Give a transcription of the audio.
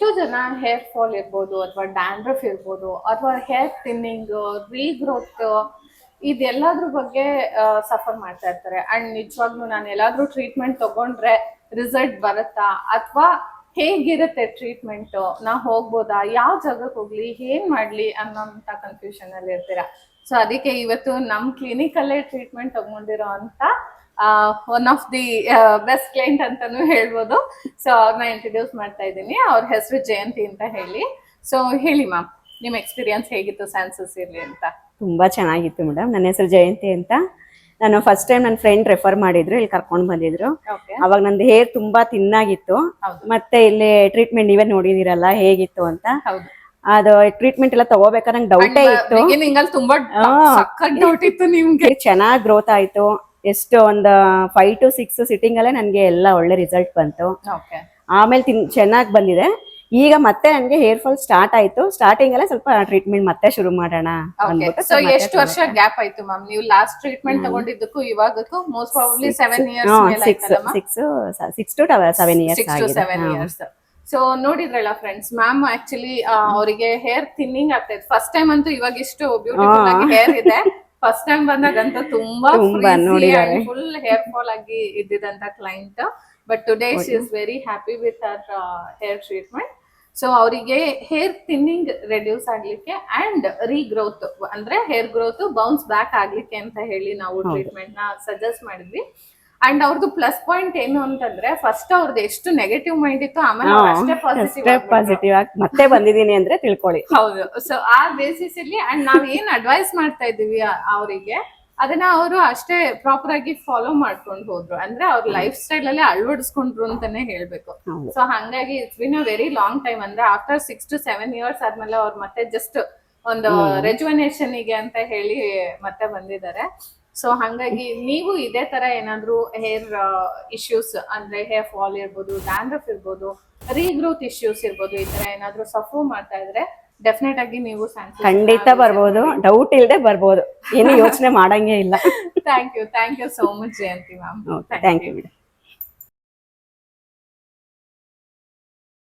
ಎಷ್ಟೋ ಜನ hair fall ಇರ್ಬೋದು ಅಥವಾ ಡ್ಯಾಂಡ್ರಫ್ ಇರ್ಬೋದು ಅಥವಾ ಹೇರ್ ಥಿನ್ನಿಂಗ್, ರೀಗ್ರೋತ್, ಇದೆಲ್ಲದ್ರ ಬಗ್ಗೆ ಸಫರ್ ಮಾಡ್ತಾ ಇರ್ತಾರೆ. ಅಂಡ್ ನಿಜವಾಗ್ಲೂ ನಾನು ಎಲ್ಲಾದ್ರೂ ಟ್ರೀಟ್ಮೆಂಟ್ ತಗೊಂಡ್ರೆ ರಿಸಲ್ಟ್ ಬರುತ್ತಾ ಅಥವಾ ಹೇಗಿರುತ್ತೆ ಟ್ರೀಟ್ಮೆಂಟ್, ನಾ ಹೋಗ್ಬೋದಾ, ಯಾವ ಜಾಗಕ್ಕೆ ಹೋಗ್ಲಿ, ಏನ್ ಮಾಡ್ಲಿ ಅನ್ನೋಂತ ಕನ್ಫ್ಯೂಷನ್ ಅಲ್ಲಿ ಇರ್ತೀರಾ. ಸೊ ಅದಕ್ಕೆ ಇವತ್ತು ನಮ್ ಕ್ಲಿನಿಕ್ ಅಲ್ಲೇ ಟ್ರೀಟ್ಮೆಂಟ್ ತಗೊಂಡಿರೋ ಅಂತ one of the best client ಅಂತಾನು ಹೇಳ್ಬೋದು. ಸೊ ಅವ್ರನ್ನ ಇಂಟ್ರೊಡ್ಯೂಸ್ ಮಾಡ್ತಾ ಇದ್ದೀನಿ. ಅವ್ರ ಹೆಸರು ಜಯಂತಿ ಅಂತ ಹೇಳಿ. ಸೊ ಹೇಳಿ ಮ್ಯಾಮ್, ನಿಮ್ ಎಕ್ಸ್ಪೀರಿಯನ್ಸ್ ಹೇಗಿತ್ತು ಸ್ಯಾನ್ಸಸ್ ಇರ್ಲಿ ಅಂತ? ತುಂಬಾ ಚೆನ್ನಾಗಿತ್ತು ಮೇಡಮ್. ನನ್ನ ಹೆಸರು ಜಯಂತಿ ಅಂತ. ನಾನು ಫಸ್ಟ್ ಟೈಮ್ ನನ್ನ ಫ್ರೆಂಡ್ ರೆಫರ್ ಮಾಡಿದ್ರು, ಇಲ್ಲಿ ಕರ್ಕೊಂಡು ಬಂದಿದ್ರು. ಅವಾಗ ನಂದು ಹೇರ್ ತುಂಬಾ ತಿನ್ನಾಗಿತ್ತು. ಮತ್ತೆ ಇಲ್ಲಿ ಟ್ರೀಟ್ಮೆಂಟ್ ನೀವೇ ನೋಡಿದಿರಲ್ಲ ಹೇಗಿತ್ತು ಅಂತ. ಅದು ಟ್ರೀಟ್ಮೆಂಟ್ ಎಲ್ಲ ತಗೋಬೇಕಾದ್ರೆ ನಂಗೆ ಡೌಟೇ ಇತ್ತು, ತುಂಬಾ ಡೌಟ್ ಇತ್ತು ನಿಮ್ಗೆ. ಚೆನ್ನಾಗಿ ಗ್ರೋತ್ ಆಯ್ತು. ಎಷ್ಟು ಒಂದು 5 to 6 ಸಿಟ್ಟಿಂಗ್ ಅಲ್ಲೇ ನನ್ಗೆ ಎಲ್ಲ ಒಳ್ಳೆ ರಿಸಲ್ಟ್ ಬಂತು. ಆಮೇಲೆ ಚೆನ್ನಾಗಿ ಬಂದಿದೆ. ಈಗ ಮತ್ತೆ ನನ್ಗೆ ಹೇರ್ ಫಾಲ್ ಸ್ಟಾರ್ಟ್ ಆಯ್ತು. ಸ್ಟಾರ್ಟಿಂಗ್ ಅಲ್ಲೇ ಸ್ವಲ್ಪ ಟ್ರೀಟ್ಮೆಂಟ್ ಮತ್ತೆ ಶುರು ಮಾಡೋಣ. ಸೊ ಎಷ್ಟು ವರ್ಷ ಗ್ಯಾಪ್ ಆಯ್ತು ಮ್ಯಾಮ್ ನೀವು ಲಾಸ್ಟ್ ಟ್ರೀಟ್ಮೆಂಟ್ ತಗೊಂಡಿದ್ದಕ್ಕೂ ಇವಾಗಕ್ಕೂ? ಮೋಸ್ಟ್ ಪ್ರಾಬಬ್ಲಿ 7 years ಮೇಲೆ ಆಯ್ತಲ್ಲ? 6 to 7 years. ಸೊ ನೋಡಿದ್ರಲ್ಲ ಫ್ರೆಂಡ್ಸ್, ಮ್ಯಾಮ್ ಆಕ್ಚುಲಿ ಅವರಿಗೆ ಹೇರ್ ಥಿನ್ನಿಂಗ್ ಆಗ್ತೈತೆ. ಫಸ್ಟ್ ಟೈಮ್ ಅಂತೂ ಇವಾಗ ಇಷ್ಟು ಬ್ಯೂಟಿಫುಲ್ ಆಗಿ ಹೇರ್ ಇದೆ. ಫಸ್ಟ್ ಟೈಮ್ ಬಂದಾಗಂತೂ ತುಂಬಾ ಫುಲ್ ಹೇರ್ ಫಾಲ್ ಆಗಿ ಇದ್ದಿದಂತ client. But today she is very happy with her hair treatment. So ಅವರಿಗೆ ಹೇರ್ ಥಿನ್ನಿಂಗ್ ರೆಡ್ಯೂಸ್ ಆಗ್ಲಿಕ್ಕೆ ಅಂಡ್ ರೀಗ್ರೋತ್ ಅಂದ್ರೆ ಹೇರ್ ಗ್ರೋತ್ ಬೌನ್ಸ್ ಬ್ಯಾಕ್ ಆಗ್ಲಿಕ್ಕೆ ಅಂತ ಹೇಳಿ ನಾವು ಟ್ರೀಟ್ಮೆಂಟ್ ನ ಸಜೆಸ್ಟ್ ಮಾಡಿದ್ವಿ. ಅಂಡ್ ಅವ್ರದ್ದು ಪ್ಲಸ್ ಪಾಯಿಂಟ್ ಏನು ಅಂತಂದ್ರೆ, ಫಸ್ಟ್ ಅವ್ರದ್ದು ಎಷ್ಟು ನೆಗೆಟಿವ್ ಮೈಂಡ್ ಇತ್ತು, ಆಮೇಲೆ ಅಷ್ಟೇ ಪಾಸಿಟಿವ್ ಆಗಿ ಮತ್ತೆ ಬಂದಿದ್ದೀನಿ ಅಂದ್ರೆ ತಿಳ್ಕೊಳ್ಳಿ. ಹೌದು. ಸೊ ಆ ಬೇಸಿಸ್ ಅಲ್ಲಿ ಅಂಡ್ ನಾವ್ ಏನ್ ಅಡ್ವೈಸ್ ಮಾಡ್ತಾ ಇದೀವಿ ಅವರಿಗೆ, ಅದನ್ನ ಅವರು ಅಷ್ಟೇ ಪ್ರಾಪರ್ ಆಗಿ ಫಾಲೋ ಮಾಡ್ಕೊಂಡು ಹೋದ್ರು. ಅಂದ್ರೆ ಅವ್ರ ಲೈಫ್ ಸ್ಟೈಲ್ ಅಲ್ಲಿ ಅಳವಡಿಸ್ಕೊಂಡ್ರು ಅಂತಾನೆ ಹೇಳ್ಬೇಕು. ಸೊ ಹಂಗಾಗಿ it's been a very long time. ಅಂದ್ರೆ ಆಫ್ಟರ್ 6 to 7 years ಆದ್ಮೇಲೆ ಅವ್ರು ಮತ್ತೆ ಜಸ್ಟ್ ಒಂದು ರೆಜುವನೇಷನ್ ಗೆ ಅಂತ ಹೇಳಿ ಮತ್ತೆ ಬಂದಿದ್ದಾರೆ. ಸೊ ಹಂಗಾಗಿ ನೀವು ಇದೇ ತರ ಏನಾದ್ರು ಹೇರ್ ಇಶ್ಯೂಸ್ ಅಂದ್ರೆ ಹೇರ್ ಫಾಲ್ ಇರ್ಬೋದು, ಡ್ಯಾಂಡ್ರಫ್ ಇರ್ಬೋದು, ರೀಗ್ರೋತ್ ಇಶ್ಯೂಸ್ ಇರ್ಬೋದು, ಈ ತರ ಏನಾದ್ರು ಸಫರ್ ಮಾಡ್ತಾ ಇದ್ರೆ ಡೆಫಿನೆಟ್ ಆಗಿ ನೀವು ಖಂಡಿತ ಬರ್ಬೋದು. ಡೌಟ್ ಇಲ್ಲದೆ ಬರ್ಬೋದು, ಏನು ಯೋಚನೆ ಮಾಡಂಗೇ ಇಲ್ಲ. Thank you so much Jayanthi ma'am. Thank you madam.